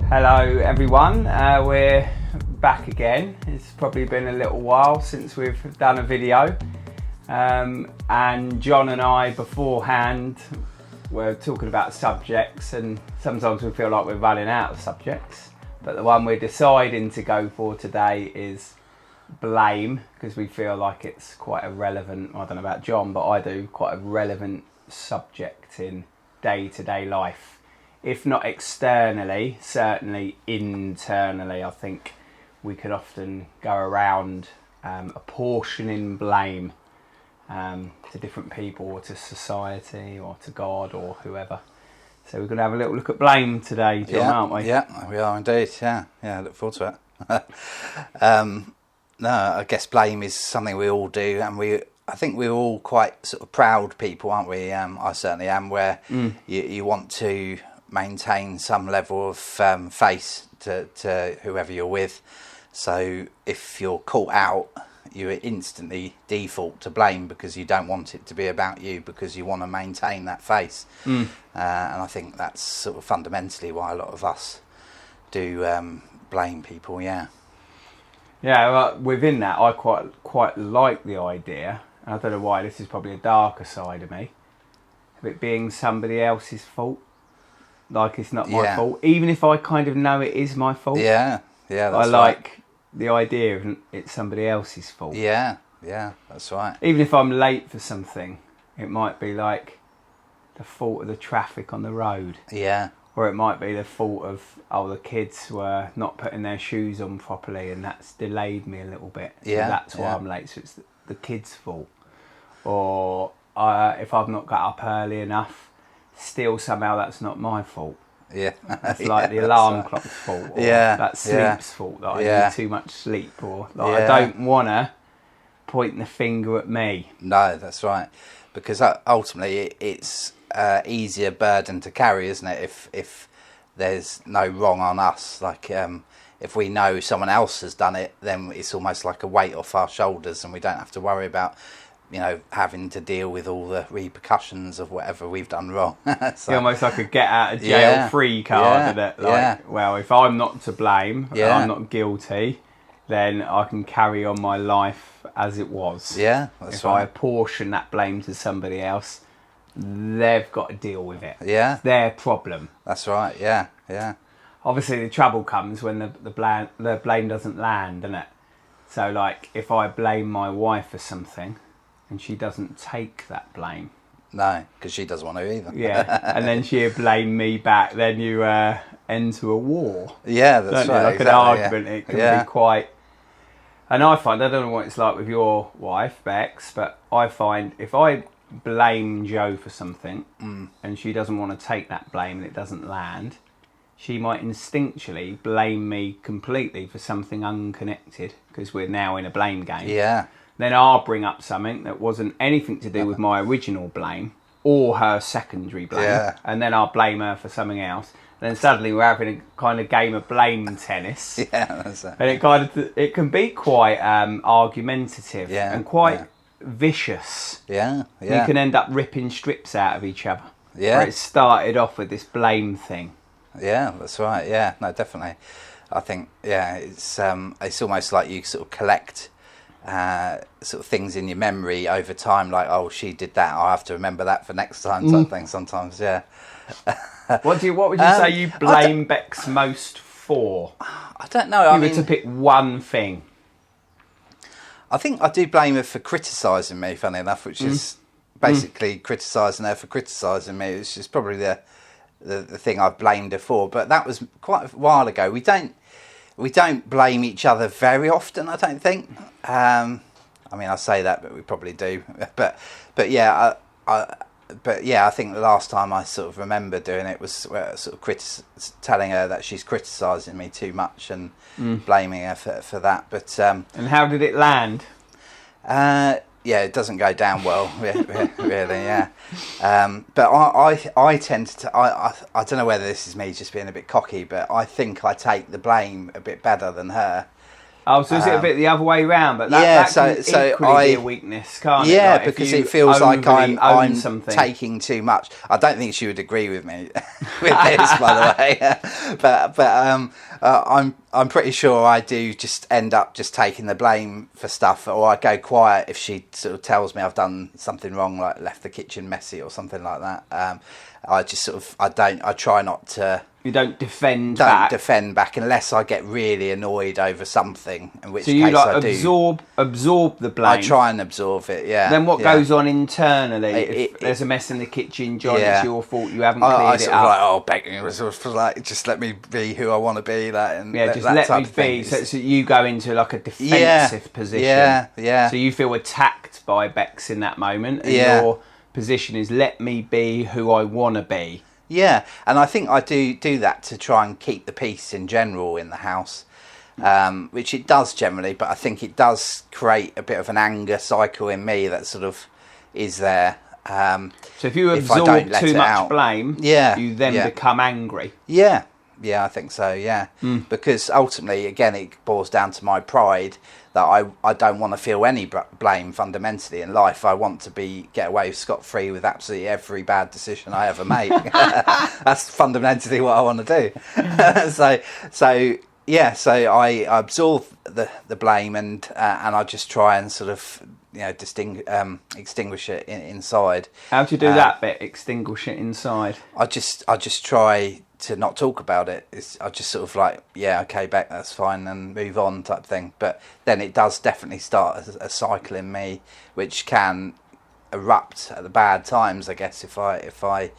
Hello everyone, we're back again. It's probably been a little while since we've done a video, and John and I beforehand were talking about subjects, and sometimes we feel like we're running out of subjects, but the one we're deciding to go for today is blame, because we feel like it's quite a relevant, I don't know about John, but I do, quite a relevant subject in day-to-day life. If not externally, certainly internally, I think we could often go around apportioning blame to different people, or to society, or to God, or whoever. So we're going to have a little look at blame today, John, aren't we? Yeah, we are indeed. Yeah, I look forward to it. No, I guess blame is something we all do, and I think we're all quite sort of proud people, aren't we? I certainly am, where you want to maintain some level of face to whoever you're with. So if you're caught out, you instantly default to blame because you don't want it to be about you, because you want to maintain that face. And I think that's sort of fundamentally why a lot of us do blame people. Yeah, well, within that, I quite like the idea. I don't know why, this is probably a darker side of me, of it being somebody else's fault. Like, it's not my fault, even if I kind of know it is my fault. Yeah, that's I like the idea of it's somebody else's fault. Yeah, that's right. Even if I'm late for something, it might be like the fault of the traffic on the road. Yeah. Or it might be the fault of, the kids were not putting their shoes on properly, and that's delayed me a little bit. So that's why I'm late. So it's the kids' fault. Or if I've not got up early enough, still somehow that's not my fault. Yeah. It's like the alarm clock's fault, or that's sleep's fault, that I need too much sleep, or I don't want to point the finger at me. No, that's right. Because ultimately it's easier burden to carry, isn't it, if there's no wrong on us. Like, if we know someone else has done it, then it's almost like a weight off our shoulders, and we don't have to worry about having to deal with all the repercussions of whatever we've done wrong. So, it's almost like a get out of jail free card, isn't it? Like, well, if I'm not to blame, and I'm not guilty, then I can carry on my life as it was. Yeah, that's if right. I apportion that blame to somebody else, they've got to deal with it. Yeah. It's their problem. That's right, yeah. Obviously, the trouble comes when the blame doesn't land, doesn't it? So, like, if I blame my wife for something, and she doesn't take that blame. No, because she doesn't want to either. Yeah, and then she'll blame me back. Then you enter a war. Yeah, that's right. Like, exactly, an argument. Yeah. It can be quite... And I find, I don't know what it's like with your wife, Bex, but I find if I blame Jo for something and she doesn't want to take that blame and it doesn't land, she might instinctually blame me completely for something unconnected, because we're now in a blame game. Yeah. Then I'll bring up something that wasn't anything to do with my original blame or her secondary blame, and then I'll blame her for something else. And then suddenly we're having a kind of game of blame tennis. Yeah, that's it. And it can be quite argumentative and quite vicious. Yeah. You can end up ripping strips out of each other. Yeah. Where it started off with this blame thing. Yeah, that's right. Yeah, no, definitely. I think it's almost like you sort of collect sort of things in your memory over time, like, oh, she did that, I have to remember that for next time, type thing sometimes. What would you say you blame Bex most for? I don't know. If you were to pick one thing. I think I do blame her for criticising me, funny enough, which is basically criticising her for criticising me. It's just probably the thing I've blamed her for, but that was quite a while ago. We don't blame each other very often, I don't think. I mean, I say that, but we probably do. But yeah, I think the last time I sort of remember doing it was sort of telling her that she's criticising me too much and blaming her for that. But and how did it land? Yeah, it doesn't go down well, really. Yeah, but I tend to. I don't know whether this is me just being a bit cocky, but I think I take the blame a bit better than her. Oh, so is it a bit the other way round? But that, yeah, that can equally be a weakness, can't it? Yeah, Like because if it feels like overly own I'm something. taking too much. I don't think she would agree with me with this, by the way. but I'm pretty sure I do just end up just taking the blame for stuff, or I go quiet if she sort of tells me I've done something wrong, like left the kitchen messy or something like that. I just sort of I try not to. You don't defend back unless I get really annoyed over something, in which so you case like I absorb the blame. I try and absorb it, yeah. Then what goes on internally? If there's a mess in the kitchen, John, yeah. it's your fault, you haven't cleared I it sort up. of like, oh, begging, sort of like, just let me be who I want to be, like, and yeah, just that let type me of thing. be. So you go into like a defensive position. Yeah. So you feel attacked by Bex in that moment, and your position is let me be who I want to be. Yeah, and I think I do that to try and keep the peace in general in the house, which it does generally, but I think it does create a bit of an anger cycle in me that sort of is there. So if you absorb too much blame, you then become angry. Yeah, I think so, yeah. Because ultimately, again, it boils down to my pride that I don't want to feel any blame fundamentally in life. I want to get away scot-free with absolutely every bad decision I ever make. That's fundamentally what I want to do. So I absorb the blame and I just try and sort of extinguish it inside. How do you do that bit? Extinguish it inside. I just try to not talk about it. I just sort of like, yeah, okay, Beck, that's fine, and move on type thing. But then it does definitely start a cycle in me, which can erupt at the bad times, I guess, if I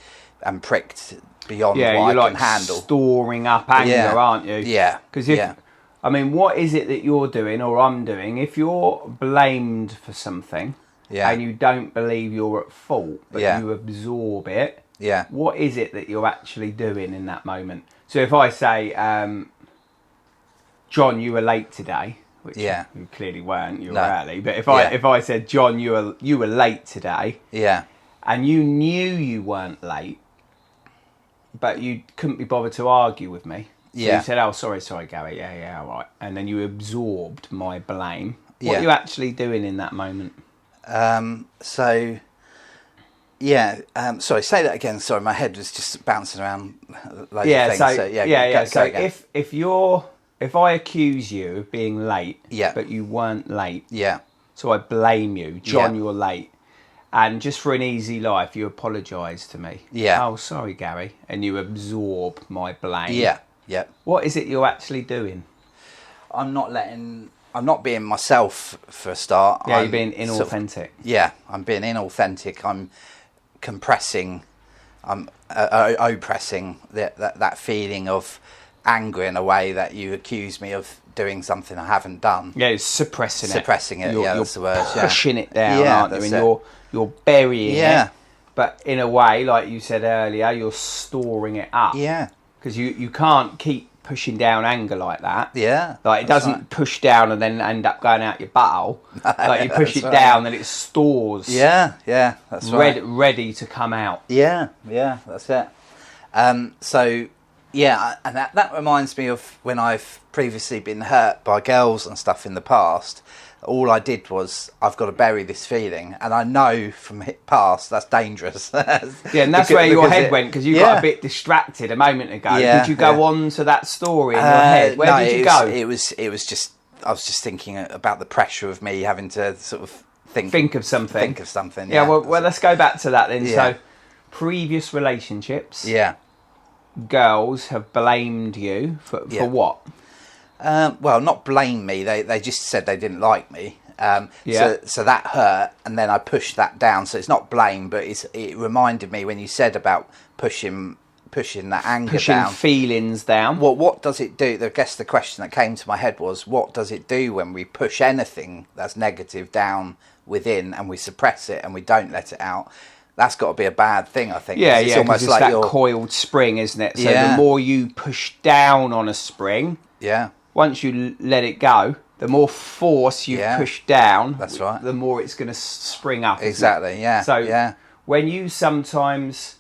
am pricked beyond what I can handle. You're storing up anger, aren't you? Yeah. Because I mean, what is it that you're doing or I'm doing? If you're blamed for something and you don't believe you're at fault, but you absorb it, what is it that you're actually doing in that moment? So if I say, John, you were late today, which you clearly weren't, you were early. But if I said, John, you were late today, and you knew you weren't late, but you couldn't be bothered to argue with me. So you said, oh, sorry, Gary, yeah, all right. And then you absorbed my blame. What are you actually doing in that moment? Sorry, say that again. Sorry, my head was just bouncing around loads of things. So if I accuse you of being late, but you weren't late, so I blame you, John, you were late, and just for an easy life, you apologise to me. Oh, sorry, Gary, and you absorb my blame. What is it you're actually doing? I'm not being myself for a start. You're being inauthentic. I'm being inauthentic. I'm compressing. I'm oppressing that feeling of anger in a way that you accuse me of doing something I haven't done. Yeah, it's suppressing it. That's the word. Pushing it down, aren't you? And you're burying it. But in a way, like you said earlier, you're storing it up. Because you can't keep pushing down anger like that. Like it doesn't push down and then end up going out your butthole. Like you push it down and it stores. That's right. Ready to come out. That's it. And that reminds me of when I've previously been hurt by girls and stuff in the past. All I did was, I've got to bury this feeling, and I know from past that's dangerous. And that's where your head went, because you got a bit distracted a moment ago. Did you go on to that story in your head? Where did you go? It was just, I was just thinking about the pressure of me having to sort of think of something. Well, let's go back to that then. So, previous relationships. Girls have blamed you for what? Well, not blame me. They just said they didn't like me. So that hurt, and then I pushed that down. So it's not blame, but it reminded me when you said about pushing that anger down, pushing feelings down. What does it do? I guess the question that came to my head was, what does it do when we push anything that's negative down within and we suppress it and we don't let it out? That's got to be a bad thing, I think. It's almost like that coiled spring, isn't it? So the more you push down on a spring, once you let it go, the more force you push down, that's right, the more it's going to spring up. Exactly, So when you sometimes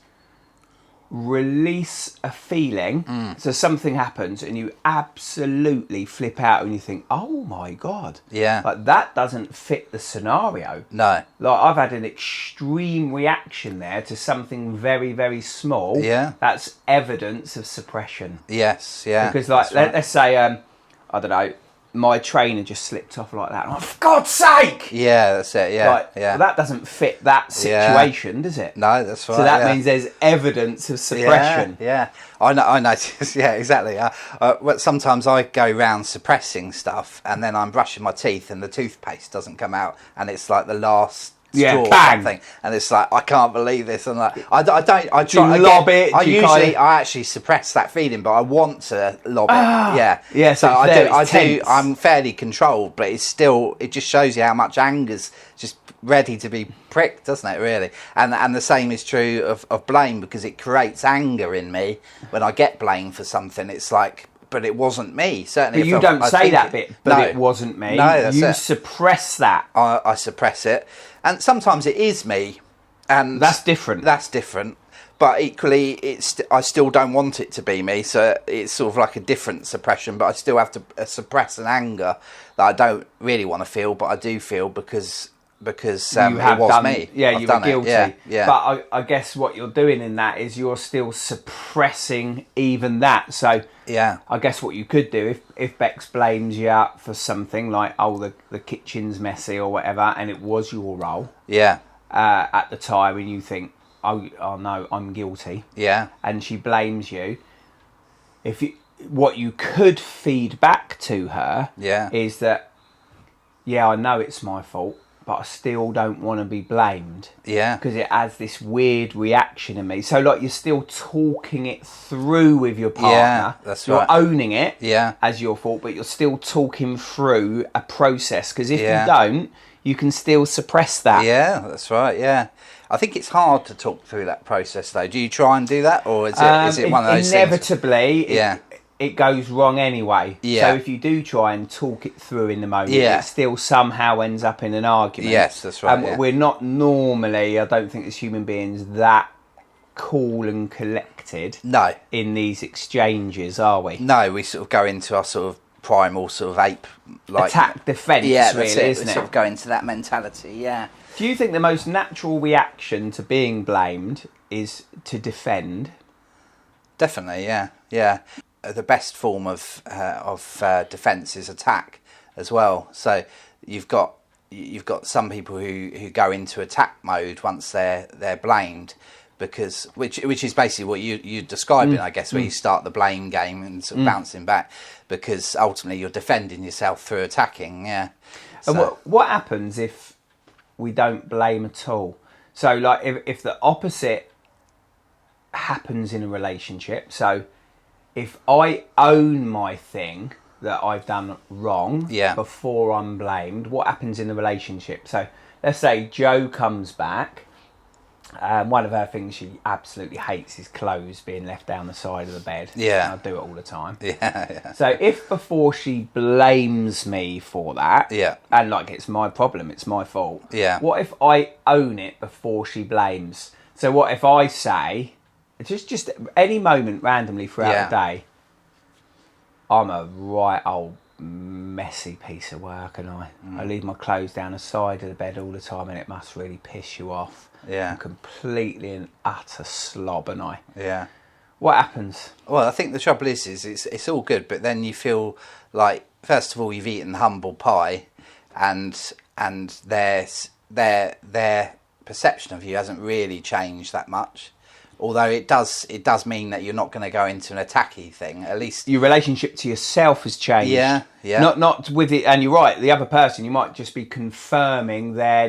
release a feeling. So something happens and you absolutely flip out and you think, oh my God. Yeah. Like that doesn't fit the scenario. No. Like I've had an extreme reaction there to something very, very small. Yeah. That's evidence of suppression. Yes. Yeah. Because like, let's say, I don't know, my trainer just slipped off like that. I'm like, for God's sake! Yeah, that's it. Yeah. Like, yeah. well, that doesn't fit that situation, does it? No, that's right. So that means there's evidence of suppression. Yeah. I know. I notice. Yeah, exactly. Well, sometimes I go around suppressing stuff, and then I'm brushing my teeth, and the toothpaste doesn't come out, and it's like the last straw or bang. something, and it's like I can't believe this. And like I don't. I Do you try. lob it? I actually suppress that feeling, but I want to lob it. Yeah. Yeah. So I do. Tense. I'm fairly controlled, but it's still. It just shows you how much anger's just ready to be pricked, doesn't it? Really. And the same is true of blame, because it creates anger in me when I get blamed for something. It's like, but it wasn't me. Certainly. But you don't say that bit. But it wasn't me. No, that's you it. suppress that. I suppress it, and sometimes it is me, and That's different. That's different. But equally, I still don't want it to be me, so it's sort of like a different suppression. But I still have to suppress an anger that I don't really want to feel, but I do feel because it was me. Yeah, I've you done were guilty. it. Yeah. But I guess what you're doing in that is you're still suppressing even that. So Yeah. I guess what you could do if Bex blames you out for something like, oh, the kitchen's messy or whatever, and it was your role Yeah. at the time, and you think, oh no, I'm guilty. Yeah. And she blames you. What you could feed back to her is that, yeah, I know it's my fault, but I still don't want to be blamed. Yeah. Because it has this weird reaction in me. So like you're still talking it through with your partner. Yeah, that's you're right. owning it Yeah. as your fault, but you're still talking through a process. Because if Yeah. you don't, you can still suppress that. Yeah, that's right. Yeah. I think it's hard to talk through that process, though. Do you try and do that, or is it one of those inevitably, things? It goes wrong anyway. Yeah. So if you do try and talk it through in the moment, Yeah. it still somehow ends up in an argument. Yes, that's right. Yeah. We're not normally, I don't think as human beings, that cool and collected No. in these exchanges, are we? No, we sort of go into our sort of primal sort of ape like Attack, defence, yeah, really, that's it. isn't We it? sort of go into that mentality. Yeah. Do you think the most natural reaction to being blamed is to defend? Definitely. Yeah. Yeah. The best form of defence is attack as well. So you've got some people who go into attack mode once they're blamed, because which is basically what you're describing, I guess, where you start the blame game and sort of bouncing back, because ultimately you're defending yourself through attacking. Yeah. And So, what happens if we don't blame at all? So like if the opposite happens in a relationship, so if I own my thing that I've done wrong before I'm blamed, what happens in the relationship? So let's say Jo comes back. One of her things she absolutely hates is clothes being left down the side of the bed. Yeah. I do it all the time. yeah. So if before she blames me for that, Yeah. and like it's my problem, it's my fault. Yeah. What if I own it before she blames? So what if I say, just any moment randomly throughout the day, I'm a right old messy piece of work, and I leave my clothes down the side of the bed all the time, and it must really piss you off. Yeah. I'm completely and utter slob, and Yeah. what happens? Well, I think the trouble is it's all good, but then you feel like, first of all, you've eaten humble pie, and their perception of you hasn't really changed that much. Although it does mean that you're not going to go into an attacky thing. At least Your relationship to yourself has changed. Yeah. Not with it, and you're right. The other person, you might just be confirming their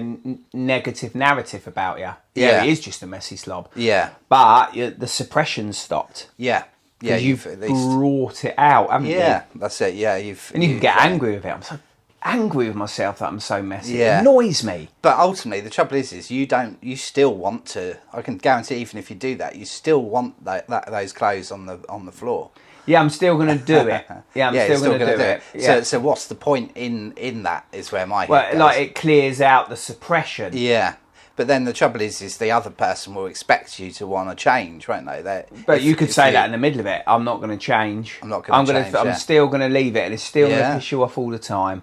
negative narrative about you. Yeah. He is just a messy slob. Yeah. But the suppression stopped. Yeah. Yeah. You've at least brought it out, haven't you? Yeah, that's it. Yeah, And you can get angry with it. I'm so angry with myself that I'm so messy. Yeah. It annoys me. But ultimately, the trouble is you still want to. I can guarantee, even if you do that, you still want those clothes on the floor. Yeah, I'm still going to do it. Yeah, I'm you're still going to do it. Yeah. So what's the point in that? Is where my head Well, goes. like it clears out the suppression. Yeah, But then the trouble is the other person will expect you to want to change, won't they? But you could say that in the middle of it. I'm not going to change. I'm not going to change. I'm still going to leave it, and it's still going to piss you off all the time.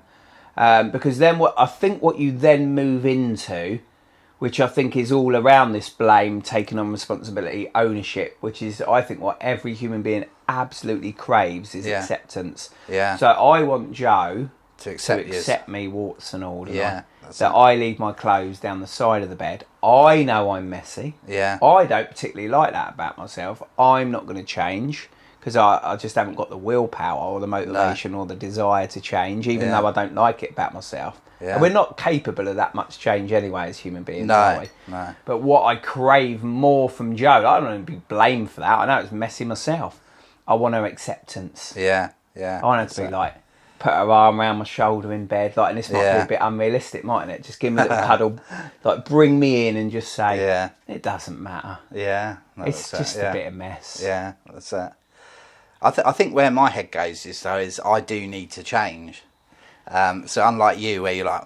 Because then what you then move into, which I think is all around this blame, taking on responsibility, ownership, which is, I think, what every human being absolutely craves is acceptance. Yeah. So I want Joe to accept me, warts and all. Yeah. That I leave my clothes down the side of the bed. I know I'm messy. Yeah. I don't particularly like that about myself. I'm not going to change because I just haven't got the willpower or the motivation or the desire to change, even though I don't like it about myself. Yeah. And we're not capable of that much change anyway as human beings, are we? No. But what I crave more from Joe, I don't want to be blamed for that. I know it's messy myself. I want her acceptance. Yeah. I want her to be like, put her arm around my shoulder in bed, like, and this might be a bit unrealistic, mightn't it? Just give me a little cuddle, like bring me in and just say, it doesn't matter. Yeah. No, it's just a bit of mess. Yeah, that's it. I think where my head goes is I do need to change. So unlike you, where you're like,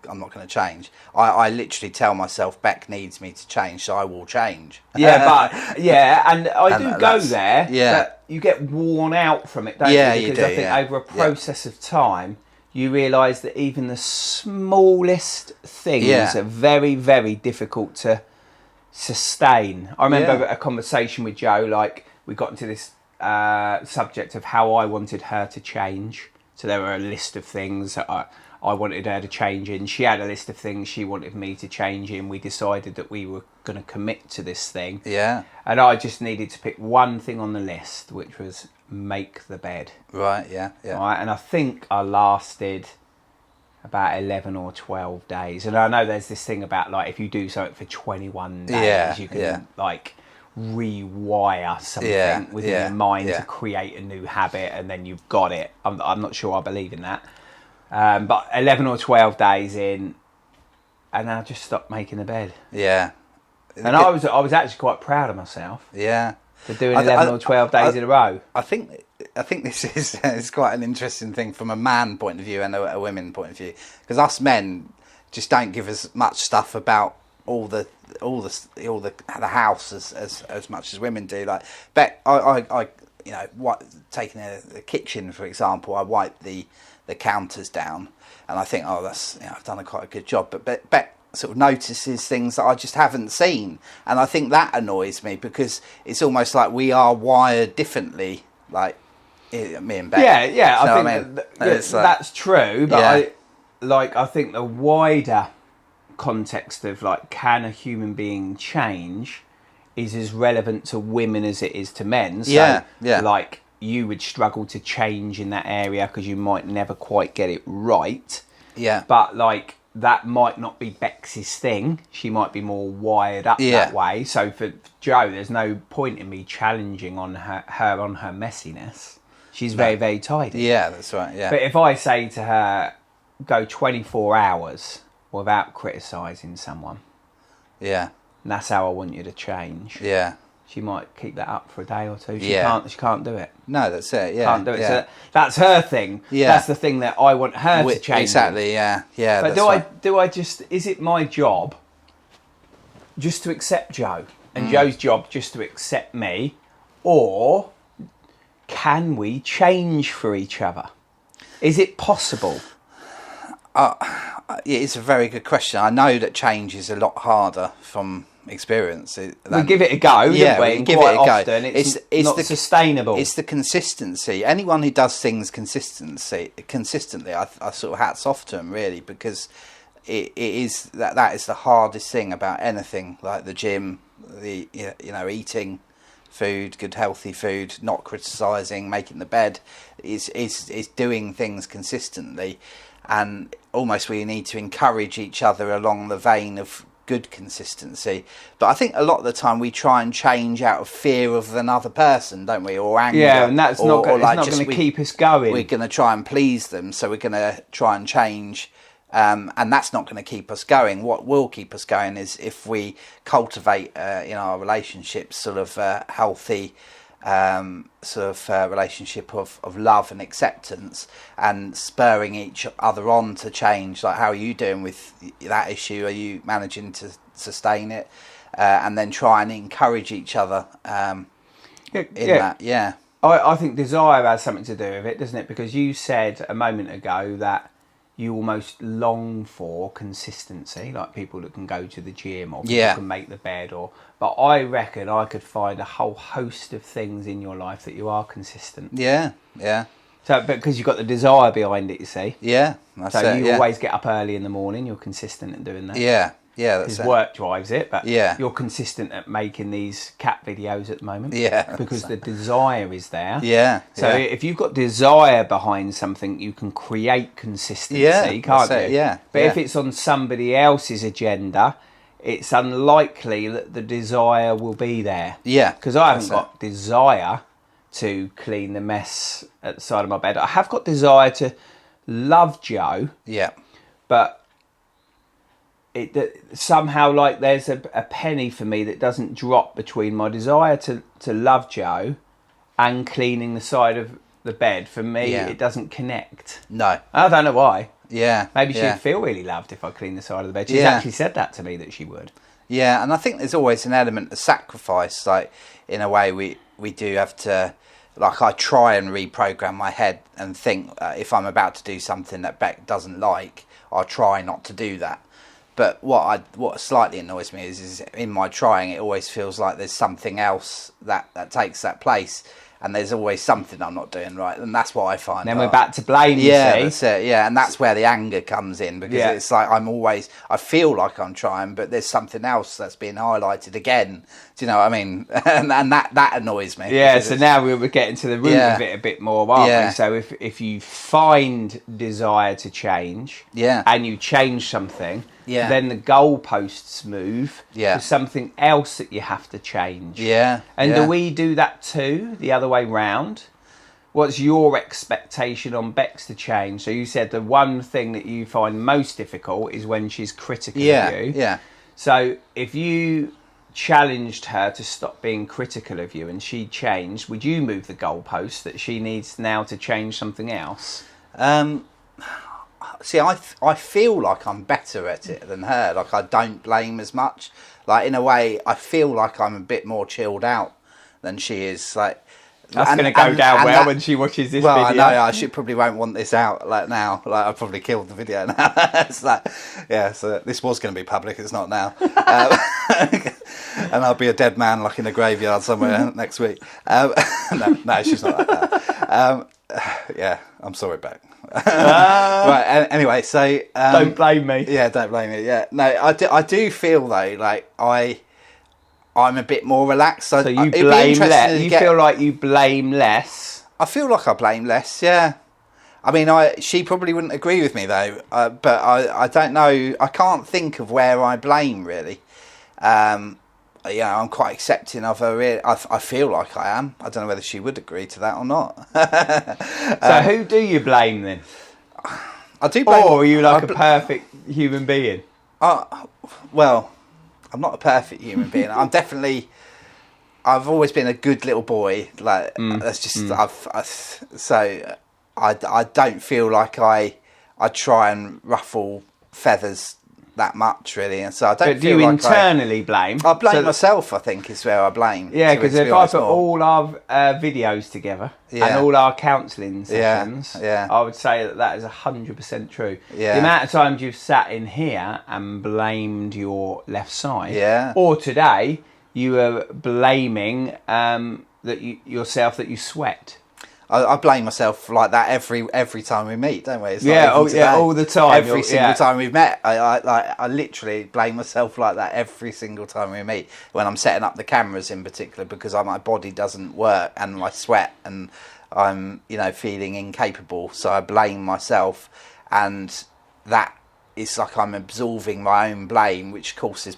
I'm not going to change. I literally tell myself Beck needs me to change, so I will change. Yeah, and I do go there. Yeah, but you get worn out from it, don't you? Because I think over a process of time, you realise that even the smallest things are very, very difficult to sustain. I remember a conversation with Joe. Like, we got into this subject of how I wanted her to change. So there were a list of things that I wanted her to change in. She had a list of things she wanted me to change in. We decided that we were going to commit to this thing. Yeah. And I just needed to pick one thing on the list, which was make the bed. Right, yeah. Right, and I think I lasted about 11 or 12 days. And I know there's this thing about, like, if you do something for 21 days, you can, like, rewire something within your mind to create a new habit, and then you've got it. I'm not sure I believe in that, but 11 or 12 days in, and then I just stopped making the bed. And I was actually quite proud of myself for doing 11 or 12 days in a row. I think this is quite an interesting thing from a man point of view and a women point of view, because us men just don't give as much stuff about all the house as much as women do. Like, Beck, I taking the kitchen for example, I wipe the counters down, and I think, that's, I've done quite a good job. But Beck sort of notices things that I just haven't seen, and I think that annoys me, because it's almost like we are wired differently. Like, me and Beck. Yeah. I think that's true. But I think the wider context of, like, can a human being change is as relevant to women as it is to men. So, like, you would struggle to change in that area because you might never quite get it right. Yeah. But, like, that might not be Bex's thing. She might be more wired up that way. So for Joe, there's no point in me challenging on her on her messiness. She's very, very tidy. Yeah, that's right. Yeah. But if I say to her, go 24 hours without criticising someone. Yeah. And that's how I want you to change. Yeah. She might keep that up for a day or two. She can't do it. No, that's it. Yeah. Can't do it. So that's her thing. Yeah. That's the thing that I want her to change. Exactly, yeah. Yeah. But is it my job just to accept Joe? And Joe's job just to accept me? Or can we change for each other? Is it possible? It's a very good question. I know that change is a lot harder from experience. We give it a go, don't we? Give it a often go. It's not sustainable. It's the consistency. Anyone who does things consistently, I sort of hats off to them, really, because it is that is the hardest thing about anything, like the gym, eating food, good healthy food, not criticising, making the bed, is doing things consistently. And almost we need to encourage each other along the vein of good consistency. But I think a lot of the time we try and change out of fear of another person, don't we? Or anger. Yeah, and that's not going to keep us going. We're going to try and please them, so we're going to try and change. And that's not going to keep us going. What will keep us going is if we cultivate in our relationships sort of healthy relationship of love and acceptance, and spurring each other on to change. Like, how are you doing with that issue? Are you managing to sustain it, and then try and encourage each other that. Yeah. I think desire has something to do with it, doesn't it? Because you said a moment ago that you almost long for consistency, like people that can go to the gym or people can make the bed, but I reckon I could find a whole host of things in your life that you are consistent. Yeah. So, because you've got the desire behind it, you see. Yeah, that's so it. You always get up early in the morning. You're consistent in doing that. Yeah, that's because work drives it. But yeah, you're consistent at making these cat videos at the moment. Yeah, because the desire is there. Yeah. So if you've got desire behind something, you can create consistency, can't you? Yeah. But if it's on somebody else's agenda, it's unlikely that the desire will be there. Yeah, because I haven't got desire to clean the mess at the side of my bed. I have got desire to love Joe. Yeah. But somehow, like, there's a penny for me that doesn't drop between my desire to love Joe and cleaning the side of the bed. For me, it doesn't connect. No. I don't know why. Yeah. Maybe she'd feel really loved if I cleaned the side of the bed. She's actually said that to me, that she would. Yeah, and I think there's always an element of sacrifice. Like, in a way, we do have to... Like, I try and reprogram my head and think if I'm about to do something that Beck doesn't like, I'll try not to do that. But what slightly annoys me is in my trying, it always feels like there's something else that takes that place. And there's always something I'm not doing right, and that's what I find. Then we're back to blame, you see. That's it, and that's where the anger comes in, because it's like I feel like I'm trying, but there's something else that's being highlighted again. Do you know what I mean? and that annoys me. Yeah, so now we're getting to the root of it a bit more, aren't we? So if you find desire to change, and you change something, then the goalposts move to something else that you have to change. And do we do that too, the other way round? What's your expectation on Bex to change? So you said the one thing that you find most difficult is when she's critical of you. So if you challenged her to stop being critical of you and she changed, would you move the goalpost that she needs now to change something else? See, I feel like I'm better at it than her. Like, I don't blame as much. Like, in a way, I feel like I'm a bit more chilled out than she is. Like, that's going to go down well when she watches this video. I know, I probably won't want this out like now. Like, I've probably killed the video now. It's like, so this was going to be public, it's not now. And I'll be a dead man, like, in a graveyard somewhere next week. No, she's not like that. I'm sorry, Beck. Right, anyway, so... don't blame me. Yeah, don't blame me, No, I do feel, though, like, I'm a bit more relaxed. So you blame less. You feel like you blame less. I feel like I blame less. Yeah. I mean, she probably wouldn't agree with me though. But I don't know. I can't think of where I blame really. I'm quite accepting of her. Really. I feel like I am. I don't know whether she would agree to that or not. So who do you blame then? I do blame. Or are you like a perfect human being? Well. I'm not a perfect human being. I've always been a good little boy. Like, that's just, so I don't feel like I try and ruffle feathers that much, really. And so I don't. But do you internally blame? I blame myself, I think, is where I blame. Yeah, because if I put all our videos together and all our counselling sessions, I would say that is 100% true. The amount of times you've sat in here and blamed your left side, or today you were blaming yourself that you sweat. I blame myself like that every time we meet, don't we? It's all the time. Every single time we've met, I literally blame myself like that every single time we meet. When I'm setting up the cameras, in particular, because my body doesn't work and I sweat and I'm feeling incapable, so I blame myself, and that is like I'm absorbing my own blame, which of course is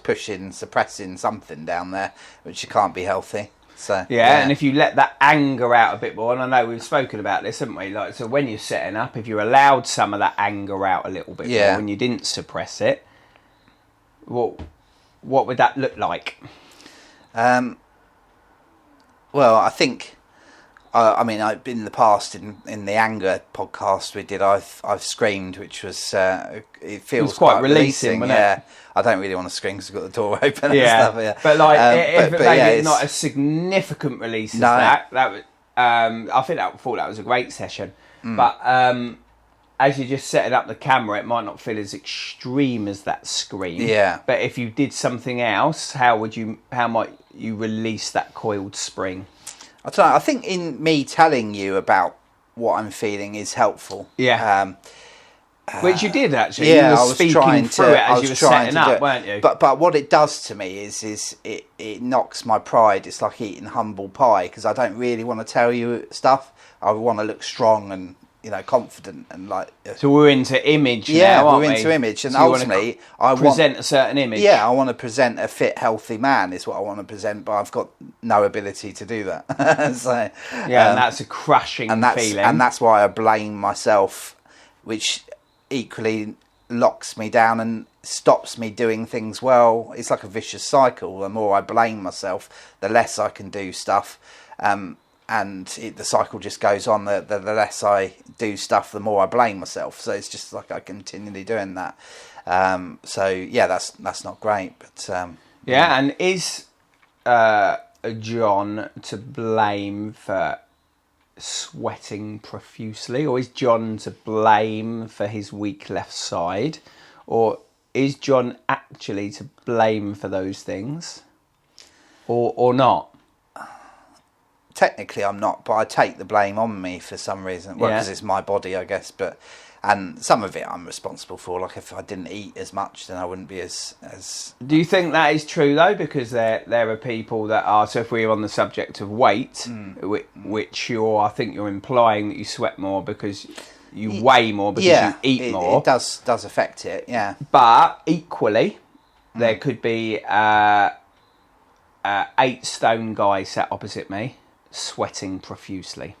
suppressing something down there, which can't be healthy. So, and if you let that anger out a bit more, and I know we've spoken about this, haven't we? Like, so when you're setting up, if you allowed some of that anger out a little bit more and you didn't suppress it, what would that look like? Well, I think I mean, in the past, in the anger podcast we did, I've screamed, which was it feels quite releasing, wasn't it? Yeah, I don't really want to scream because I've got the door open and Yeah, stuff. Yeah, but like if but maybe yeah, it's not a significant release as No. that was, I thought that was a great session. But as you're just setting up the camera, it might not feel as extreme as that scream. Yeah. But if you did something else, how might you release that coiled spring? I don't know. I think in me telling you about what I'm feeling is helpful. Yeah. Which you did actually. Yeah, you were I was speaking trying through to. it as you were setting up, weren't you? But what it does to me is it knocks my pride. It's like eating humble pie because I don't really want to tell you stuff. I want to look strong and confident and like. So we're into image Yeah, now, aren't we? we're into image, and So you ultimately, I present a certain image. Yeah, I want to present a fit, healthy man. Is what I want to present, but I've got no ability to do that. So yeah, and that's a crushing feeling. And that's why I blame myself, which equally locks me down and stops me doing things well. It's like a vicious cycle. The more I blame myself, the less I can do stuff. The cycle just goes on. The less I do stuff, the more I blame myself. So it's just like I continually doing that. So yeah, that's not great. But yeah, and is John to blame for sweating profusely, or is John to blame for his weak left side, or is John actually to blame for those things, or not? Technically I'm not, but I take the blame on me for some reason. Well, because it's my body, I guess. And some of it I'm responsible for. Like if I didn't eat as much, then I wouldn't be as. Do you think that is true though? Because there are people that are. So if we're on the subject of weight, which I think you're implying that you sweat more because you weigh more because you eat more. It does affect it. Yeah. But equally, there could be 8-stone guy sat opposite me, sweating profusely.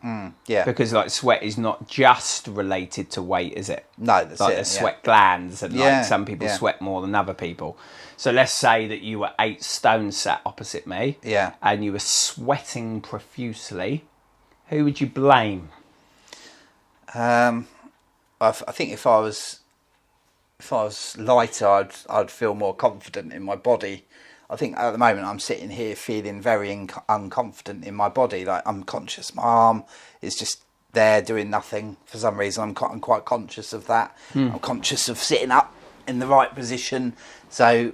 Yeah. Because like sweat is not just related to weight, is it? No, that's like it. There's sweat glands, and like some people yeah. sweat more than other people. So let's say that you were 8 stone sat opposite me, and you were sweating profusely. Who would you blame? I think if I was lighter, I'd feel more confident in my body. I think at the moment I'm sitting here feeling very unconfident in my body. Like I'm conscious, my arm is just there doing nothing for some reason. I'm quite conscious of that. I'm conscious of sitting up in the right position. So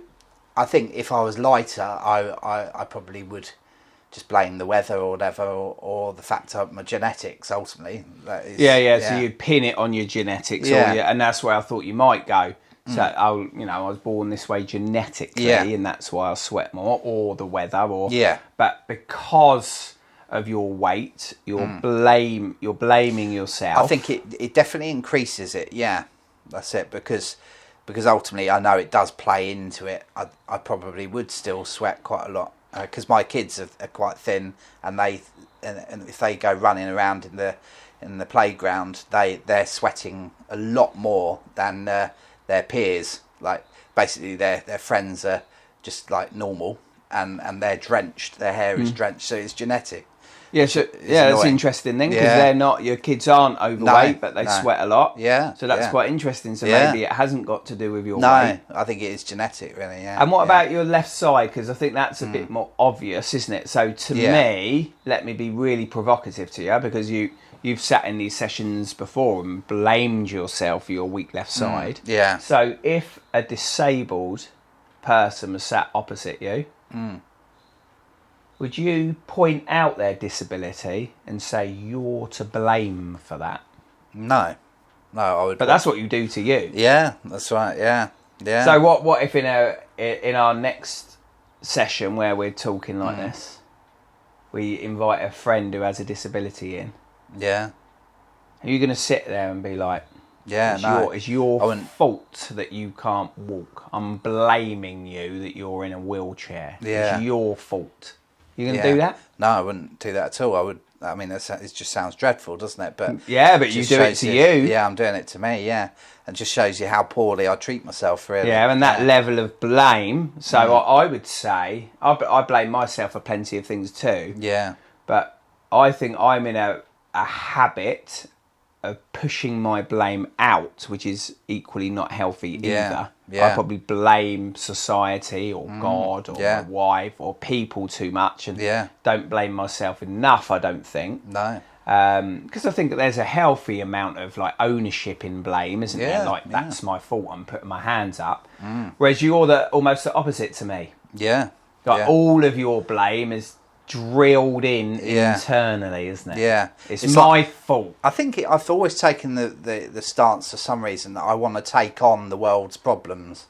I think if I was lighter, I probably would just blame the weather or whatever, or the fact of my genetics ultimately. So you'd pin it on your genetics, and that's where I thought you might go. So I was born this way genetically, and that's why I sweat more, or the weather, But because of your weight, you're blaming yourself. I think it definitely increases it. Yeah, that's it. Because ultimately, I know it does play into it. I probably would still sweat quite a lot because my kids are quite thin, and if they go running around in the playground, they're sweating a lot more than their peers. Like basically their friends are just like normal, and they're drenched, their hair is drenched, so it's genetic. That's interesting then, because your kids aren't overweight, but they sweat a lot. So that's quite interesting. So maybe it hasn't got to do with your weight. I think it is genetic, really. And what about your left side? Because I think that's a bit more obvious, isn't it? So to me, let me be really provocative to you, because you've sat in these sessions before and blamed yourself for your weak left side. So if a disabled person was sat opposite you, would you point out their disability and say you're to blame for that? No, I would. But that's what you do to you. Yeah, that's right. Yeah. So what if in our next session where we're talking like this, we invite a friend who has a disability in? Yeah. Are you going to sit there and be like, it's your fault that you can't walk. I'm blaming you that you're in a wheelchair. Yeah. It's your fault. You going to do that? No, I wouldn't do that at all. I would. I mean, it just sounds dreadful, doesn't it? But but you do it to you. Yeah, I'm doing it to me. Yeah, and just shows you how poorly I treat myself. Really. Yeah, and that level of blame. So I would say I blame myself for plenty of things too. Yeah. But I think I'm in a habit of pushing my blame out, which is equally not healthy either. Yeah. I probably blame society or God or my wife or people too much, and don't blame myself enough, I don't think. No. Because I think that there's a healthy amount of like ownership in blame, isn't there? Like, that's my fault, I'm putting my hands up. Whereas you're almost the opposite to me. Yeah. Like, all of your blame is drilled in internally, isn't it? Yeah. It's my fault. I think I've always taken the stance for some reason that I want to take on the world's problems.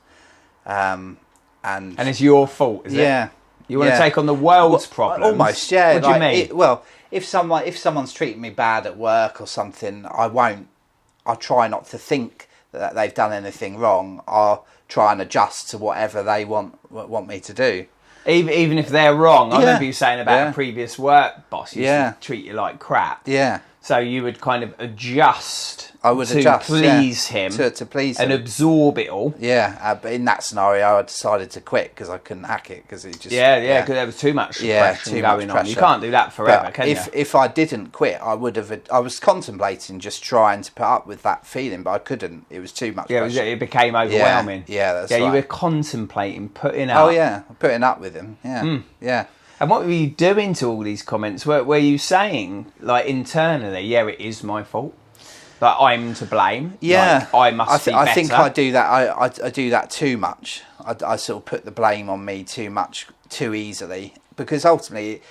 And it's your fault, is it? Yeah. You want to take on the world's problems? Almost, yeah. What do you mean? If someone's treating me bad at work or something, I'll try not to think that they've done anything wrong. I'll try and adjust to whatever they want me to do. Even if they're wrong. I remember you saying about a previous work boss used to treat you like crap. Yeah. So you would kind of adjust to please him. To please him. And absorb it all. Yeah, but in that scenario, I decided to quit because I couldn't hack it. Because it just... because there was too much suppression going on. You can't do that forever, can you? If I didn't quit, I would have... I was contemplating just trying to put up with that feeling, but I couldn't. It was too much pressure. It became overwhelming. Yeah, that's right. You were contemplating putting up. Oh, yeah, putting up with him. Yeah, yeah. And what were you doing to all these comments? Were you saying, like, internally, it is my fault? Like, I'm to blame? Yeah. Like, I must be better? I think I do that. I do that too much. I sort of put the blame on me too much, too easily. Because ultimately,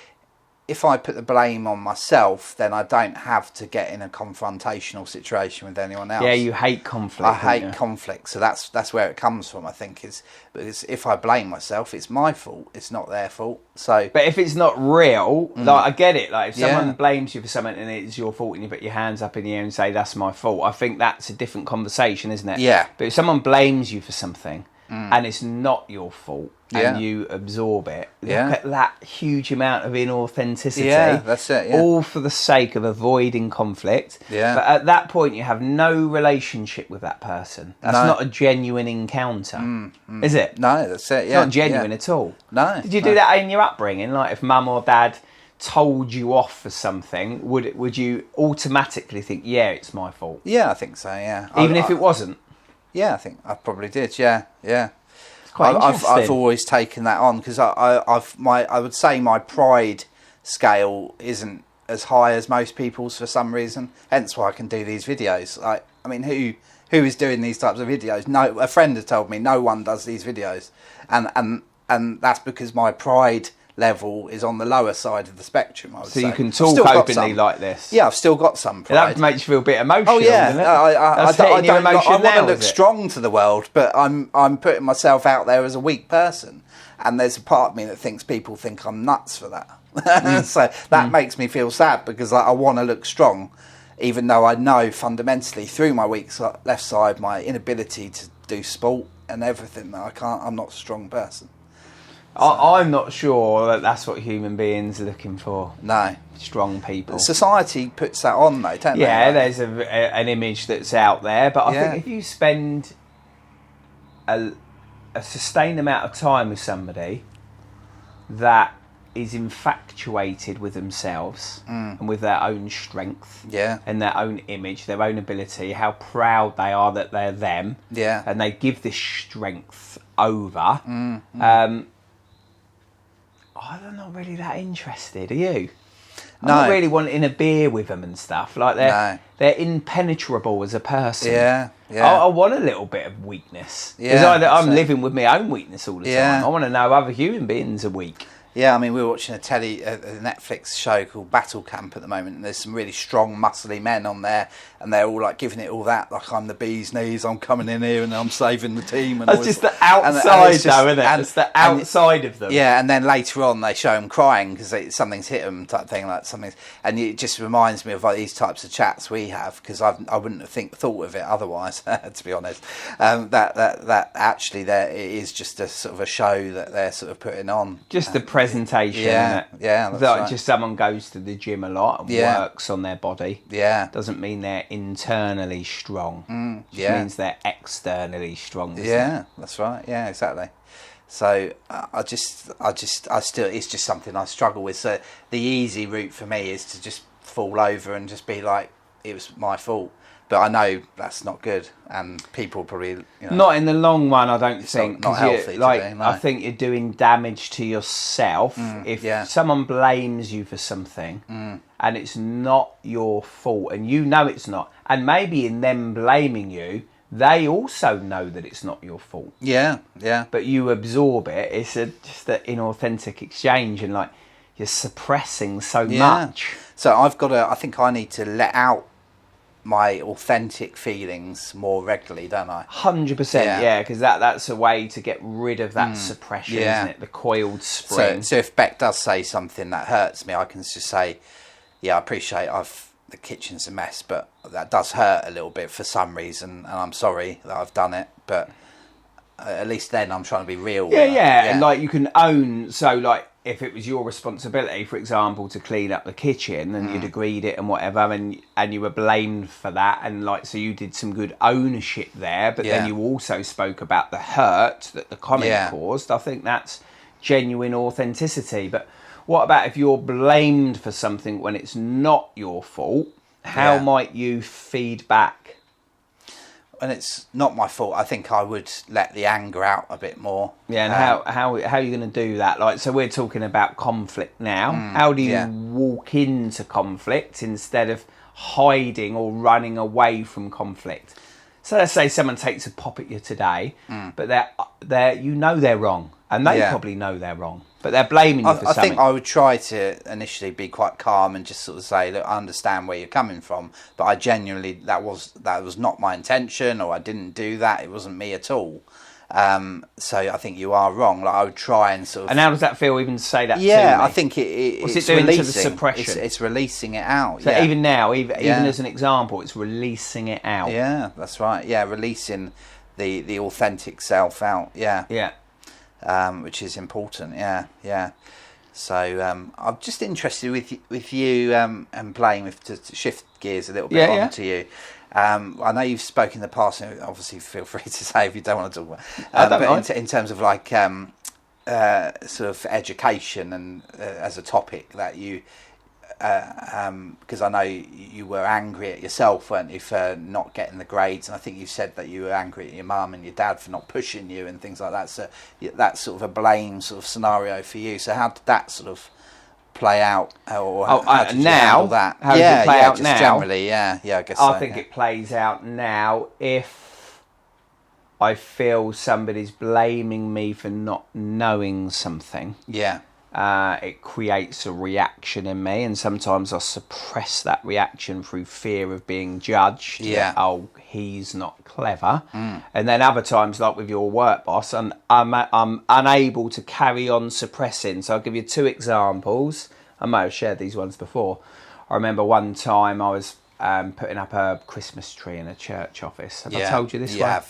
if I put the blame on myself, then I don't have to get in a confrontational situation with anyone else. Yeah, you hate conflict. I hate conflict, so that's where it comes from. I think because if I blame myself, it's my fault. It's not their fault. So, but if it's not real, like, I get it. Like, if someone blames you for something and it's your fault, and you put your hands up in the air and say that's my fault, I think that's a different conversation, isn't it? Yeah. But if someone blames you for something and it's not your fault, and you absorb it, look at that huge amount of inauthenticity. Yeah, that's it. Yeah. All for the sake of avoiding conflict. Yeah. But at that point, you have no relationship with that person. That's not a genuine encounter, is it? No, that's it. It's not genuine at all. No. Did you do that in your upbringing? Like, if mum or dad told you off for something, would you automatically think, it's my fault? Yeah, I think so. Yeah. Even if it wasn't. Yeah, I think I probably did. Yeah, yeah. I've always taken that on because I would say my pride scale isn't as high as most people's for some reason. Hence why I can do these videos. Like, I mean, who is doing these types of videos? No, a friend has told me no one does these videos, and that's because my pride level is on the lower side of the spectrum, I would say. So you can talk openly like this? Yeah, I've still got some pride. That makes you feel a bit emotional, oh, yeah. doesn't it? I want to look strong to the world, but I'm putting myself out there as a weak person. And there's a part of me that thinks people think I'm nuts for that. So that makes me feel sad because I want to look strong, even though I know fundamentally through my weak left side, my inability to do sport and everything, that I'm not a strong person. So, I'm not sure that that's what human beings are looking for. No. Strong people. Society puts that on, though, don't they? Yeah, there's an image that's out there, but I think if you spend a sustained amount of time with somebody that is infatuated with themselves and with their own strength and their own image, their own ability, how proud they are that they're them, and they give this strength over, I'm not really that interested, are you? I'm not really wanting a beer with them and stuff. Like, they're impenetrable as a person. Yeah. I want a little bit of weakness. Because I'm living with my own weakness all the time. I want to know other human beings are weak. Yeah, I mean, we're watching a Netflix show called Battle Camp at the moment, and there's some really strong, muscly men on there, and they're all like giving it all that, like, I'm the bee's knees, I'm coming in here and I'm saving the team. And that's just the outside, though, isn't it? It's the outside of them. Yeah, and then later on they show them crying because something's hit them, type thing, like something's, and it just reminds me of like these types of chats we have, because I wouldn't have thought of it otherwise, to be honest. That actually it is just a sort of a show that they're sort of putting on. Just the presentation, isn't it? Yeah, that's like, right. Just someone goes to the gym a lot and works on their body. Yeah. Doesn't mean they're internally strong. Just means they're externally strong. Yeah, that's right. Yeah, exactly. So I still, it's just something I struggle with. So the easy route for me is to just fall over and just be like, it was my fault. But I know that's not good, and people probably not in the long run. I don't think, not healthy. No. I think you're doing damage to yourself if someone blames you for something and it's not your fault, and you know it's not, and maybe in them blaming you, they also know that it's not your fault. Yeah. But you absorb it. It's just an inauthentic exchange, and like you're suppressing so much. So I think I need to let out my authentic feelings more regularly, don't I? 100%, yeah, because that's a way to get rid of that suppression, isn't it? The coiled spring. So if Beck does say something that hurts me, I can just say, I appreciate the kitchen's a mess, but that does hurt a little bit for some reason, and I'm sorry that I've done it, but at least then I'm trying to be real. And like you can own, so like if it was your responsibility, for example, to clean up the kitchen and you'd agreed it and whatever, and you were blamed for that, and like, so you did some good ownership there, but then you also spoke about the hurt that the comment caused. I think that's genuine authenticity. But what about if you're blamed for something when it's not your fault? How might you feed back? And it's not my fault, I think I would let the anger out a bit more. Yeah, and how are you going to do that? Like, so we're talking about conflict now. How do you walk into conflict instead of hiding or running away from conflict? So let's say someone takes a pop at you today, but they're wrong, and they probably know they're wrong, but they're blaming you for something. I think I would try to initially be quite calm and just sort of say, look, I understand where you're coming from, but I genuinely, that was not my intention, or I didn't do that. It wasn't me at all. So I think you are wrong. Like, I would try and sort of. And how does that feel? Even to say that to me? Yeah, I think it's doing releasing. to the suppression? It's releasing it out. So even now, even as an example, it's releasing it out. Yeah, that's right. Yeah, releasing the authentic self out. Yeah. Which is important. Yeah. So I'm just interested with you and playing with, to shift gears a little bit onto you. I know you've spoken in the past, and obviously feel free to say if you don't want to talk about it. But in terms of like sort of education and as a topic that you, because I know you were angry at yourself, weren't you, for not getting the grades, and I think you said that you were angry at your mum and your dad for not pushing you and things like that. So that's sort of a blame sort of scenario for you. So how did that sort of play out, or how did you handle that? How does it play out just now? Generally, I guess. I think it plays out now if I feel somebody's blaming me for not knowing something. Yeah. It creates a reaction in me, and sometimes I suppress that reaction through fear of being judged. Yeah. Oh, he's not clever. And then other times, like with your work boss, and I'm unable to carry on suppressing. So I'll give you two examples. I might have shared these ones before. I remember one time I was putting up a Christmas tree in a church office. Have I told you this one?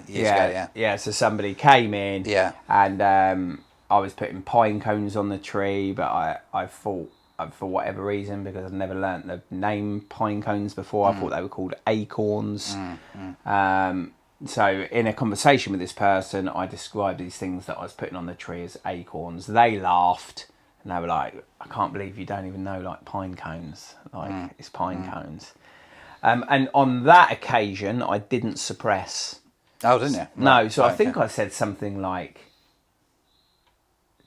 Years ago. Yeah, so somebody came in and I was putting pine cones on the tree, but I thought, for whatever reason, because I've never learnt the name pine cones before, I thought they were called acorns. So in a conversation with this person, I described these things that I was putting on the tree as acorns. They laughed, and they were like, I can't believe you don't even know, like, pine cones. Like, it's pine cones. And on that occasion, I didn't suppress. Oh, didn't you? No, so I think I said something like,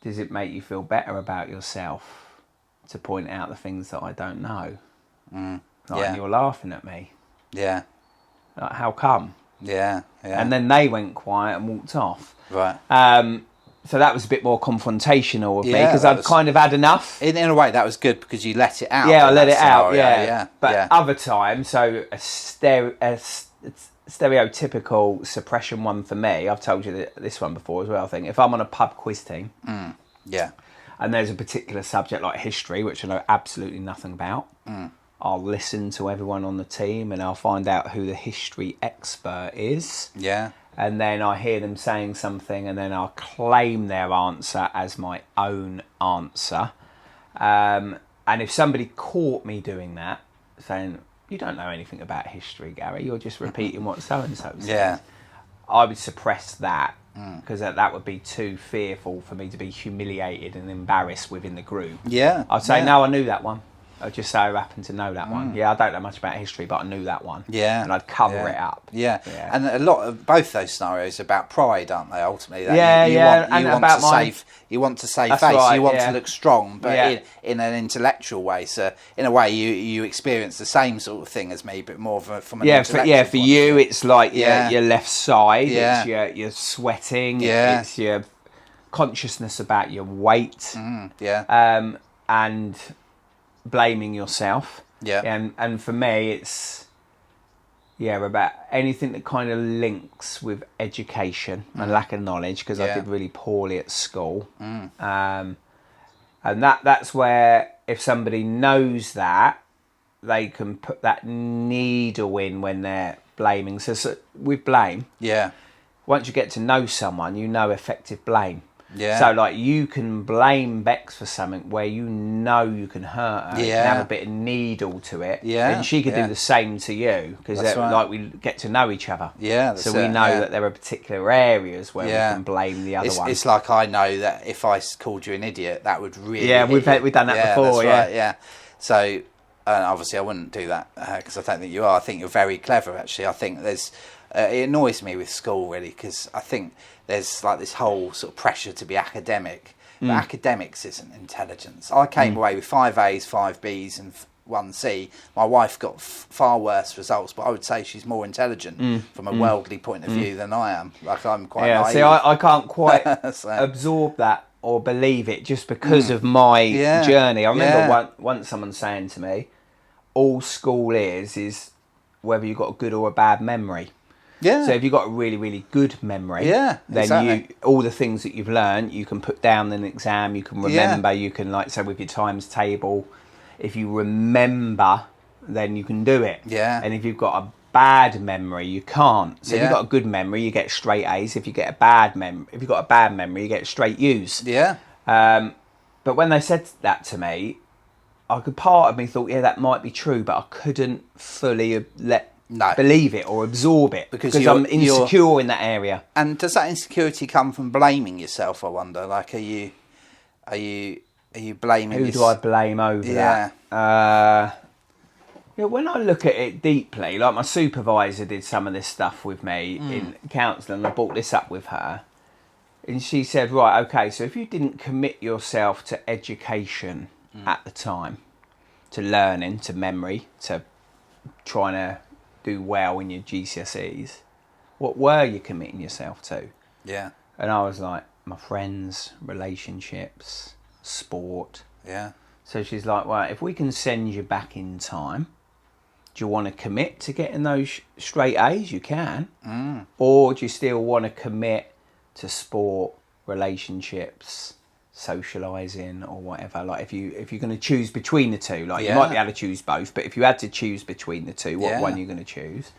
does it make you feel better about yourself to point out the things that I don't know? And you're laughing at me. Yeah. Like, how come? Yeah. And then they went quiet and walked off. Right. So that was a bit more confrontational with me, because I'd kind of had enough. In a way, that was good because you let it out. Yeah, I let it out, yeah. But other times, so a stereotypical suppression one for me, I've told you this one before as well, I think. If I'm on a pub quiz team, and there's a particular subject like history, which I know absolutely nothing about, I'll listen to everyone on the team and I'll find out who the history expert is. Yeah. And then I hear them saying something, and then I'll claim their answer as my own answer. And if somebody caught me doing that, saying, you don't know anything about history, Gary, you're just repeating what so-and-so says, I would suppress that because that would be too fearful for me to be humiliated and embarrassed within the group. Yeah. I'd say, no, I knew that one. I just so happened to know that one. Yeah, I don't know much about history, but I knew that one. Yeah. And I'd cover it up. Yeah. And a lot of both those scenarios are about pride, aren't they, ultimately? That you want to save face, right, you want to look strong, but in an intellectual way. So in a way you experience the same sort of thing as me, but more from an intellectual for you it's like your left side, Yeah. it's your sweating, Yeah. it's your consciousness about your weight, and blaming yourself. And for me it's about anything that kind of links with education and lack of knowledge, because I did really poorly at school. And that's where, if somebody knows that, they can put that needle in when they're blaming. So with blame, once you get to know someone, you know effective blame. So like you can blame Bex for something where you know you can hurt her. You can have a bit of needle to it. And she could do the same to you, because like we get to know each other. So we know that there are particular areas where we can blame the other one. It's like I know that if I called you an idiot, that would really we've done that before. That's right, So obviously I wouldn't do that because I don't think you are. I think you're very clever, actually. I think there's it annoys me with school, really, because I think there's like this whole sort of pressure to be academic. But academics isn't intelligence. I came away with 5 A's, 5 B's and 1 C. My wife got far worse results, but I would say she's more intelligent from a worldly point of view than I am. Like, I'm quite naive. See, I can't quite absorb that or believe it just because of my journey. I remember once someone saying to me, all school is whether you've got a good or a bad memory. So if you've got a really, really good memory, then all the things that you've learned, you can put down in an exam, you can remember, you can, like, say with your times table, if you remember, then you can do it. And if you've got a bad memory, you can't. So if you've got a good memory, you get straight A's. If you get a bad if you've got a bad memory, you get straight U's. But when they said that to me, part of me thought, that might be true, but I couldn't fully believe it or absorb it because I'm insecure in that area. And does that insecurity come from blaming yourself, I wonder? Like, are you blaming Who do I blame over that? When I look at it deeply, like my supervisor did some of this stuff with me in counselling, and I brought this up with her, and she said, right, okay, so if you didn't commit yourself to education at the time, to learning, to memory, to trying to do well in your GCSEs, what were you committing yourself to? And I was like, my friends, relationships, sport. So she's like, well, if we can send you back in time, do you want to commit to getting those straight A's? You can. Or do you still want to commit to sport, relationships, socialising, or whatever? Like, if you're going to choose between the two, like you might be able to choose both, but if you had to choose between the two, what one are you going to choose?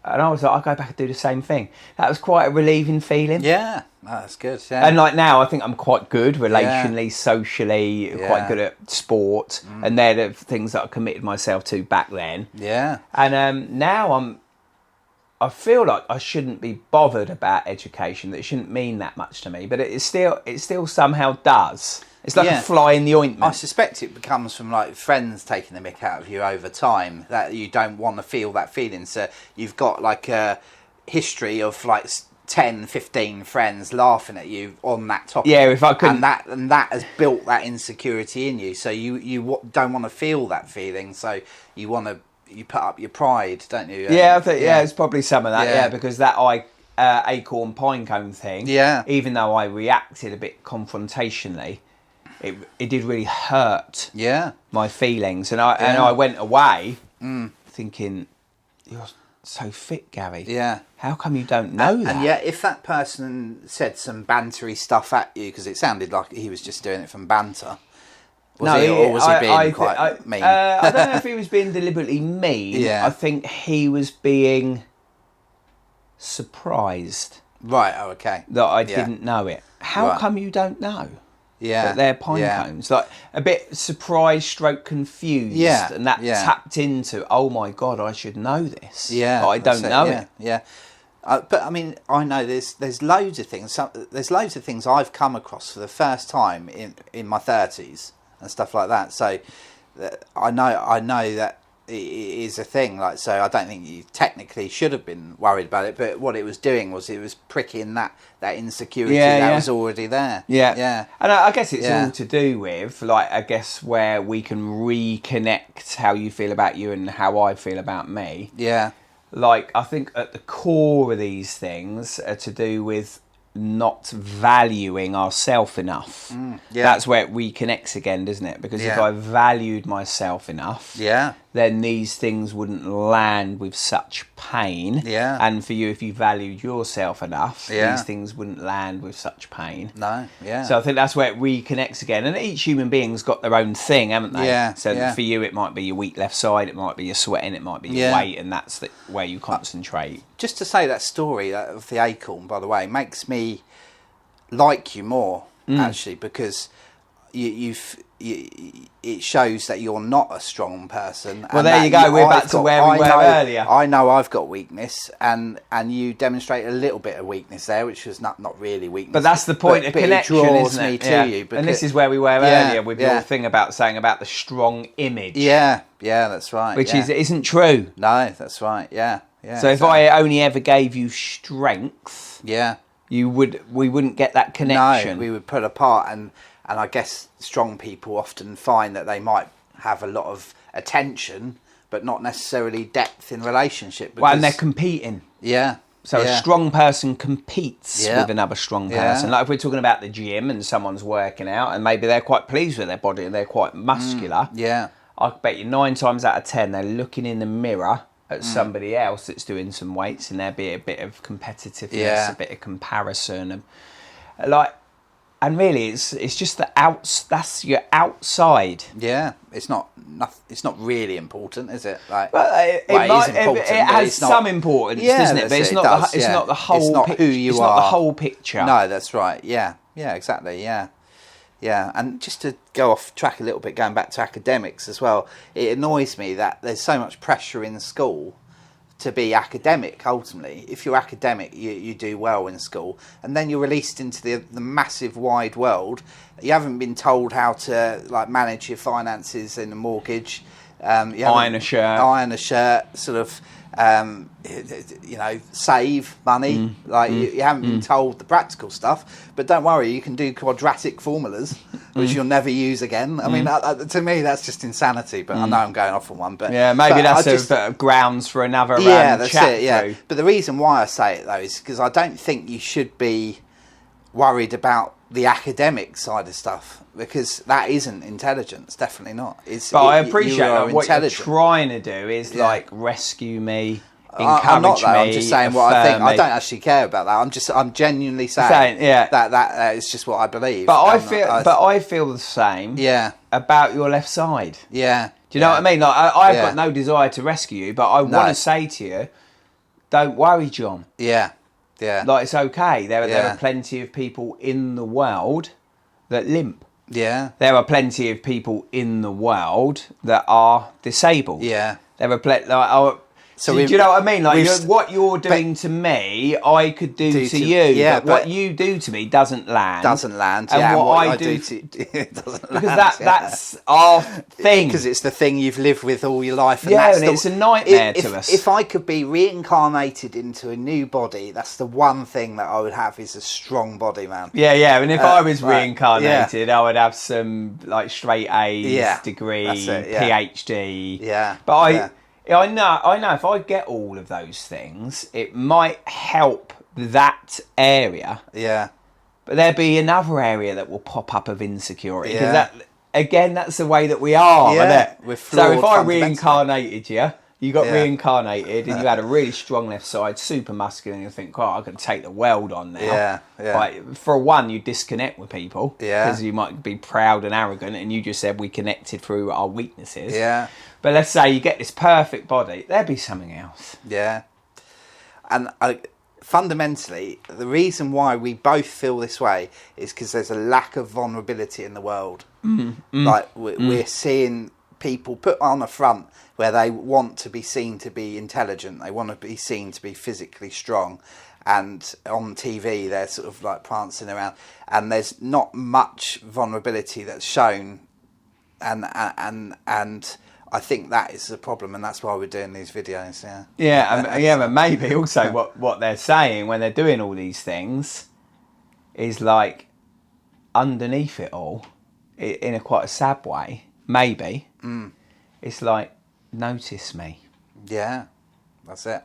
And I was like, I'll go back and do the same thing. That was quite a relieving feeling. That's good. And like now, I think I'm quite good relationally, socially, quite good at sport, and they're the things that I committed myself to back then. And now I feel like I shouldn't be bothered about education. That it shouldn't mean that much to me, but it still somehow does. It's like a fly in the ointment. I suspect it becomes from like friends taking the mick out of you over time, that you don't want to feel that feeling. So you've got like a history of like 10, 15 friends laughing at you on that topic. If I could, and that has built that insecurity in you. So you don't want to feel that feeling. So you put up your pride, don't you? I think it's probably some of that. Because that acorn pinecone thing. Even though I reacted a bit confrontationally, it did really hurt. My feelings, and I went away thinking, you're so fit, Gary. How come you don't know that? And yet, if that person said some bantery stuff at you, because it sounded like he was just doing it from banter. Was he being quite mean? I don't know if he was being deliberately mean. I think he was being surprised. Right, okay. That I didn't know it. How come you don't know? That they're pine cones. Like, a bit surprised / confused. And that tapped into, oh my God, I should know this. But I don't know it. But I mean, I know there's loads of things. There's loads of things I've come across for the first time in my 30s and stuff like that. So I know that it is a thing. Like, so I don't think you technically should have been worried about it. But what it was doing was it was pricking that insecurity that was already there. Yeah. And I guess it's all to do with, like, I guess where we can reconnect how you feel about you and how I feel about me. Yeah. Like, I think at the core of these things are to do with not valuing ourselves enough. That's where it reconnects again, doesn't it? Because if I valued myself enough, then these things wouldn't land with such pain. And for you, if you valued yourself enough, these things wouldn't land with such pain. No, So I think that's where it reconnects again. And each human being's got their own thing, haven't they? So for you, it might be your weak left side, it might be your sweating, it might be your weight, and that's where you concentrate. Just to say that story of the acorn, by the way, makes me like you more, actually, because it shows that you're not a strong person. Well, there you go. We're back to where we were earlier. I know I've got weakness, and you demonstrate a little bit of weakness there, which was not really weakness. But that's the point of connection, it draws isn't it? me to you. Because, and this is where we were earlier with your thing about saying about the strong image. Yeah, that's right. Which isn't true. No, that's right. Yeah. So if I only ever gave you strength, we wouldn't get that connection. No, we would put apart, and I guess strong people often find that they might have a lot of attention, but not necessarily depth in relationship. Because, and they're competing. So a strong person competes with another strong person. Like if we're talking about the gym and someone's working out and maybe they're quite pleased with their body and they're quite muscular. I bet you 9 times out of 10 they're looking in the mirror at somebody else that's doing some weights, and there'd be a bit of competitiveness, a bit of comparison, and really it's just that's your outside. It's not really important, is it? Like, it is important. It has some importance, doesn't it? But it's not the whole. It's not who you are. It's not the whole picture. No, that's right. Yeah, exactly. Yeah, and just to go off track a little bit, going back to academics as well, it annoys me that there's so much pressure in school to be academic. Ultimately, if you're academic, you do well in school, and then you're released into the massive wide world. You haven't been told how to manage your finances and a mortgage. Iron a shirt, sort of. Save money. You haven't been told the practical stuff, but don't worry, you can do quadratic formulas, which you'll never use again. I mean, to me, that's just insanity. But I know I'm going off on one. But maybe that's grounds for another that's chat it. Yeah, through. but the reason why I say it though is because I don't think you should be worried about the academic side of stuff, because that isn't intelligence, definitely not. I appreciate that what you're trying to do is rescue me, encourage I'm not, though. me. I'm just saying what I think. I don't actually care about that. I'm genuinely saying that is just what I believe. But I feel the same. About your left side. Do you know what I mean? Like I've got no desire to rescue you, but I want to say to you, don't worry, John. Like, it's okay. There are plenty of people in the world that limp. There are plenty of people in the world that are disabled. There are plenty. So do you know what I mean? Like what you're doing to me, I could do to you. But what you do to me doesn't land. And what I do to it doesn't because land. That's our thing. Because it's the thing you've lived with all your life. And it's a nightmare to us. If I could be reincarnated into a new body, that's the one thing that I would have, is a strong body, man. And if I was reincarnated, I would have some straight A's degree, PhD. But I know if I get all of those things, it might help that area. But there'll be another area that will pop up of insecurity. Because that's the way that we are, isn't it? So if I reincarnated you got reincarnated and you had a really strong left side, super muscular, and you think, I can take the world on now. For one, you disconnect with people because you might be proud and arrogant, and you just said we connected through our weaknesses. But let's say you get this perfect body, there'd be something else. And fundamentally, the reason why we both feel this way is because there's a lack of vulnerability in the world. We're seeing people put on a front where they want to be seen to be intelligent, they want to be seen to be physically strong, and on TV they're sort of like prancing around, and there's not much vulnerability that's shown, and I think that is the problem, and that's why we're doing these videos. But maybe also what they're saying when they're doing all these things is like underneath it all, in a quite a sad way, maybe it's like, notice me. Yeah, that's it.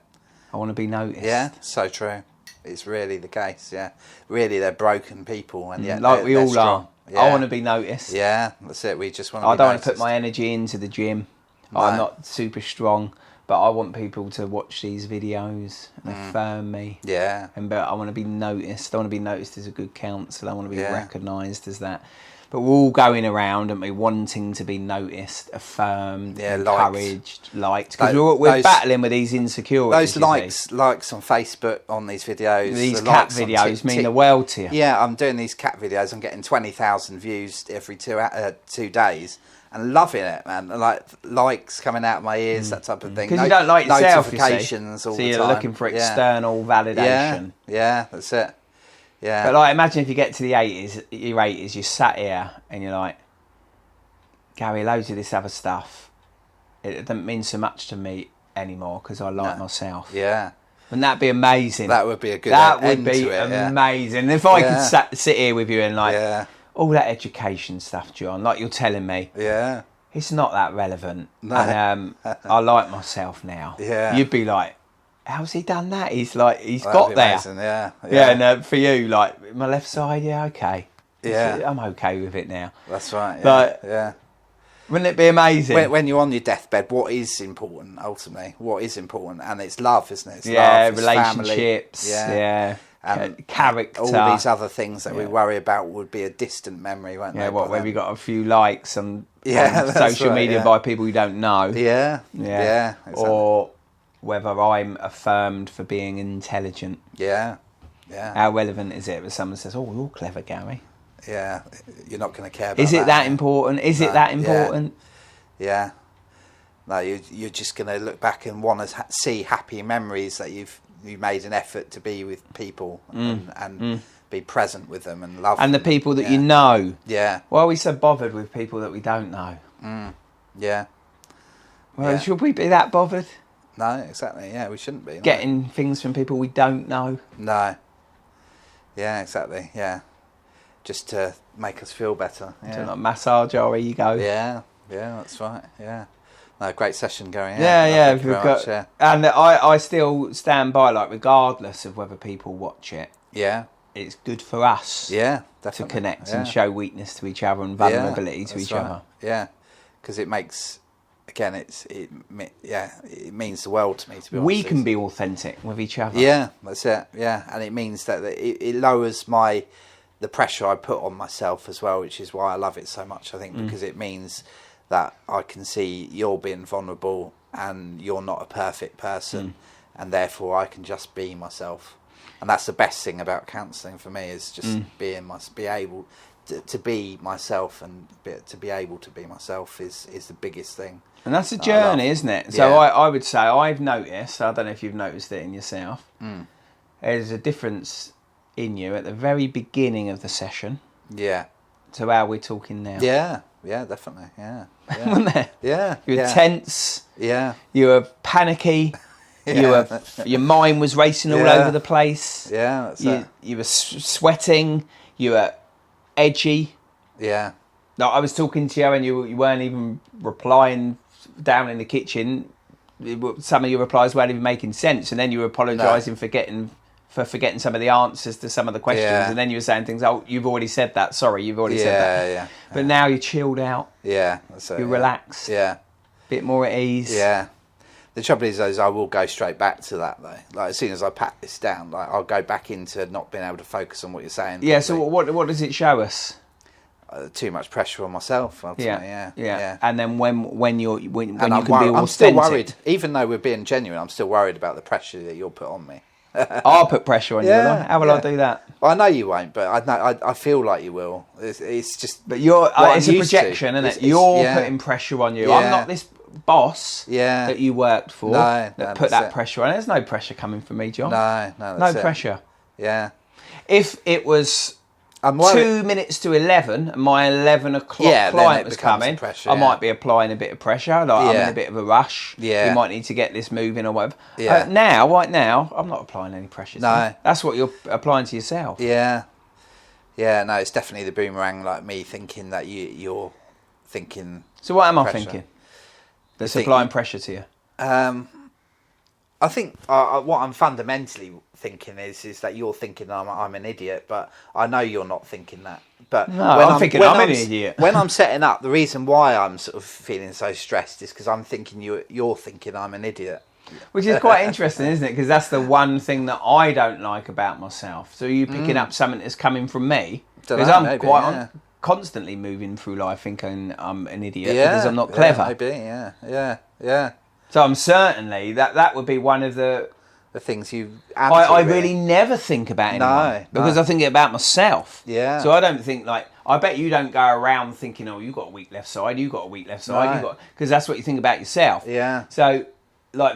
I want to be noticed. Yeah, so true. It's really the case. Yeah, really, they're broken people, and yet like we all strong. are. Yeah. I want to be noticed. Yeah, that's it. We just want. I don't want to put my energy into the gym. No. I'm not super strong, but I want people to watch these videos and affirm me. Yeah. But I want to be noticed. I want to be noticed as a good counsellor. I want to be recognised as that. But we're all going around and we're wanting to be noticed, affirmed, encouraged, liked. Because we're battling with these insecurities. Those likes on Facebook on these videos. These cat videos mean the world to you. Yeah, I'm doing these cat videos. I'm getting 20,000 views every 2 days. And loving it, man. Like likes coming out of my ears, that type of thing. Because you don't like yourself, notifications all the time. So you're looking for external validation. Yeah, that's it. Yeah. But like, imagine if you get to your 80s, you're sat here and you're like, Gary, loads of this other stuff, it doesn't mean so much to me anymore because I like myself. Yeah. Wouldn't that be amazing? That would be a good end to it. That would be amazing. And if I could sit here with you and like, all that education stuff, John, like you're telling me, it's not that relevant. No. And I like myself now. Yeah. You'd be like, how's he done that? He's got there. Amazing. Yeah. And for you, like my left side, okay. I'm okay with it now. That's right. Yeah. But wouldn't it be amazing? When you're on your deathbed, what is important ultimately? What is important? And it's love, isn't it? It's love, it's relationships. family. And character. All these other things that we worry about would be a distant memory, won't they? Yeah, where we got a few likes on social media by people you don't know. Yeah. Exactly. Or whether I'm affirmed for being intelligent. Yeah. How relevant is it if someone says, "Oh, you're clever, Gary"? Yeah, you're not going to care about that. Is it that important? Is it that important? Yeah. No, you're just going to look back and want to see happy memories that you made an effort to be with people and be present with them and love and them. The people that you know. Yeah. Why are we so bothered with people that we don't know? Yeah. Well, should we be that bothered? No, exactly. Yeah, we shouldn't be. Getting things from people we don't know. No. Yeah, exactly. Yeah. Just to make us feel better. Yeah. To like massage our ego. Yeah, that's right. Yeah. No, great session going. Yeah. And I still stand by, like, regardless of whether people watch it. Yeah. It's good for us. Yeah, definitely. To connect and show weakness to each other and vulnerability to each other. Yeah, because it makes, again, it means the world to me, to be honest. We can be authentic with each other. Yeah, that's it. Yeah, and it means that it lowers the pressure I put on myself as well, which is why I love it so much, I think, because it means that I can see you're being vulnerable and you're not a perfect person, and therefore I can just be myself. And that's the best thing about counselling for me, is just be able to be myself, and to be able to be myself is the biggest thing. And that's a journey, isn't it? So I would say I've noticed, I don't know if you've noticed it in yourself, there's a difference in you at the very beginning of the session. Yeah. To how we're talking now. Yeah, definitely. Yeah. Wasn't there? Yeah. You were tense. Yeah. You were panicky. Your mind was racing all over the place. Yeah, that's it. You were sweating. You were edgy. Yeah. No, I was talking to you and you weren't even replying down in the kitchen. Some of your replies weren't even making sense, and then you were apologising for forgetting some of the answers to some of the questions, and then you were saying things, "Oh, you've already said that. Sorry, you've already said that." Yeah. But now you're chilled out. Yeah, that's it. You're relaxed. Yeah. Bit more at ease. Yeah. The trouble is, I will go straight back to that, though. Like, as soon as I pat this down, like, I'll go back into not being able to focus on what you're saying. Yeah. So what does it show us? Too much pressure on myself. Ultimately. Yeah. And then when you can be authentic. I'm still worried, even though we're being genuine. I'm still worried about the pressure that you'll put on me. I'll put pressure on you. Will I? How will I do that? I know you won't, but I feel like you will. It's just. But it's a projection, isn't it? You're putting pressure on you. Yeah. I'm not this boss Yeah. that you worked for that put that's that pressure on. There's no pressure coming from me, John. No, no pressure. Yeah. If it was 2 minutes to 11 and my 11 o'clock client was coming, I might be applying a bit of pressure, like I'm in a bit of a rush. Yeah. We might need to get this moving or whatever. Yeah. Right now, I'm not applying any pressure. No. That's what you're applying to yourself. Yeah. Yeah, no, it's definitely the boomerang, like me thinking that you're thinking. So what am I pressure. thinking? That's applying pressure to you. I think what I'm fundamentally thinking is that you're thinking I'm an idiot, but I know you're not thinking that. But no, I'm thinking I'm an idiot. When I'm setting up, the reason why I'm sort of feeling so stressed is because I'm thinking you're thinking I'm an idiot. Which is quite interesting, isn't it? Because that's the one thing that I don't like about myself. So you picking up something that's coming from me? Because I'm constantly moving through life thinking I'm an idiot because I'm not clever. Maybe, yeah. So I'm certainly that would be one of the things you. I really never think about anyone because I think about myself. Yeah. So I don't think I bet you don't go around thinking, oh, you got a weak left side, you got a weak left side, because that's what you think about yourself. Yeah. So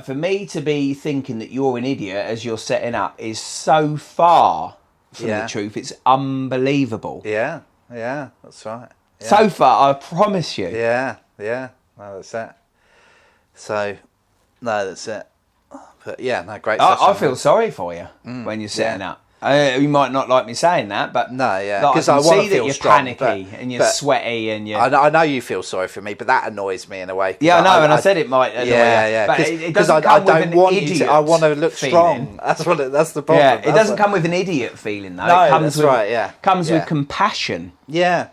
for me to be thinking that you're an idiot as you're setting up is so far from the truth. It's unbelievable. Yeah. Yeah. That's right. Yeah. So far, I promise you. Yeah. Yeah. No, that's it. So, no, that's it. But yeah, no, great. I feel sorry for you when you're setting up. You might not like me saying that, but because I want to see feel that you're strong, panicky and you're sweaty and you. I know you feel sorry for me, but that annoys me in a way. Yeah, I know, and I said it might annoy you. Yeah. But it doesn't come with an idiot. I want to look strong. That's the problem. Yeah, it doesn't come with an idiot feeling though. No, it comes that's comes with compassion. Yeah.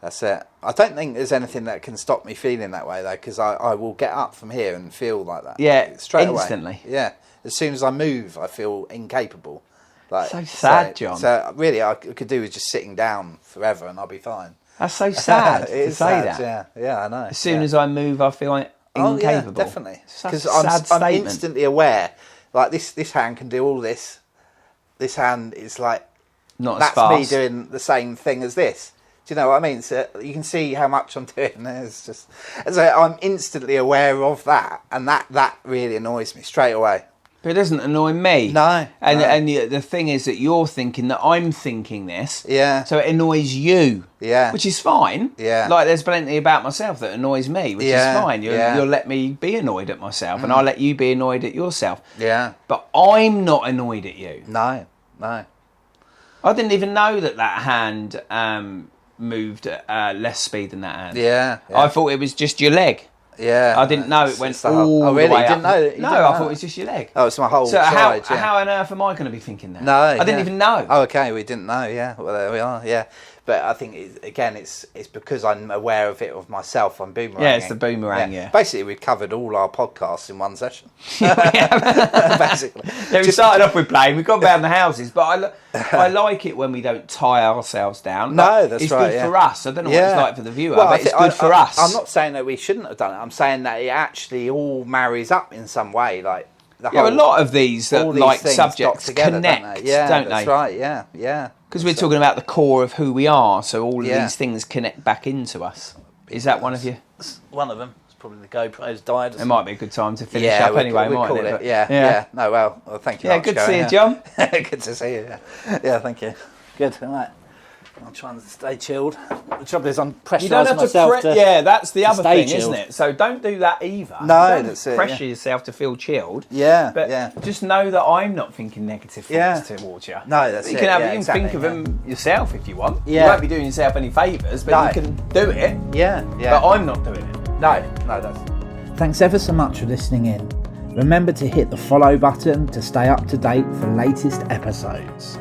That's it. I don't think there's anything that can stop me feeling that way though, because I will get up from here and feel like that. Yeah, straight instantly. away. Yeah, as soon as I move, I feel incapable. So sad, John. So really, I could do with just sitting down forever and I'll be fine. That's so sad to say that. Yeah, I know. As soon as I move, I feel incapable. Oh yeah, definitely. Because I'm instantly aware. Like this hand can do all this. This hand is like not that's as fast. Me doing the same thing as this. Do you know what I mean? So you can see how much I'm doing. It's just so I'm instantly aware of that, and that really annoys me straight away. But it doesn't annoy me. No. And the thing is that you're thinking that I'm thinking this. Yeah. So it annoys you. Yeah. Which is fine. Yeah. Like there's plenty about myself that annoys me, which is fine. You'll let me be annoyed at myself, and I'll let you be annoyed at yourself. Yeah. But I'm not annoyed at you. No. I didn't even know that hand moved at less speed than that hand. Yeah. I thought it was just your leg. Yeah, I didn't know it went all the way up. Didn't know that? No, I thought it was just your leg. Oh, it's my whole side. So how on earth am I going to be thinking that? No, I didn't even know. Oh, okay, we didn't know. Yeah, well, there we are. Yeah, but I think it's because I'm aware of it of myself. I'm boomeranging. Yeah, it's the boomerang. Yeah. Basically, we've covered all our podcasts in one session. Basically. Yeah, we started off with playing. We've gone down the houses, but I like it when we don't tie ourselves down. No, that's it's right. It's good for us. I don't know what it's like for the viewer, but it's good for us. I'm not saying that we shouldn't have done it. I'm saying that it actually all marries up in some way, like. A lot of these subjects together, connect, don't they? Yeah, don't that's they? Right. Yeah. Because we're talking about the core of who we are, so all of these things connect back into us. Is that one of you? One of them. It's probably the GoPro's died. It might be a good time to finish up anyway, mightn't it? Yeah. No, well, thank you. Yeah, good to see you, John. Good to see you. Yeah, thank you. Good. All right. I'll try and stay chilled. The trouble is I'm pressurising myself to yeah, that's the other thing, chilled. isn't it? So don't do that either. No, that's it. Pressure yourself to feel chilled. Yeah, but just know that I'm not thinking negative thoughts towards you. No, that's you it. You can think of them yourself if you want. Yeah. You won't be doing yourself any favours, but you can do it. Yeah. But I'm not doing it. No, that's. Thanks ever so much for listening in. Remember to hit the follow button to stay up to date for latest episodes.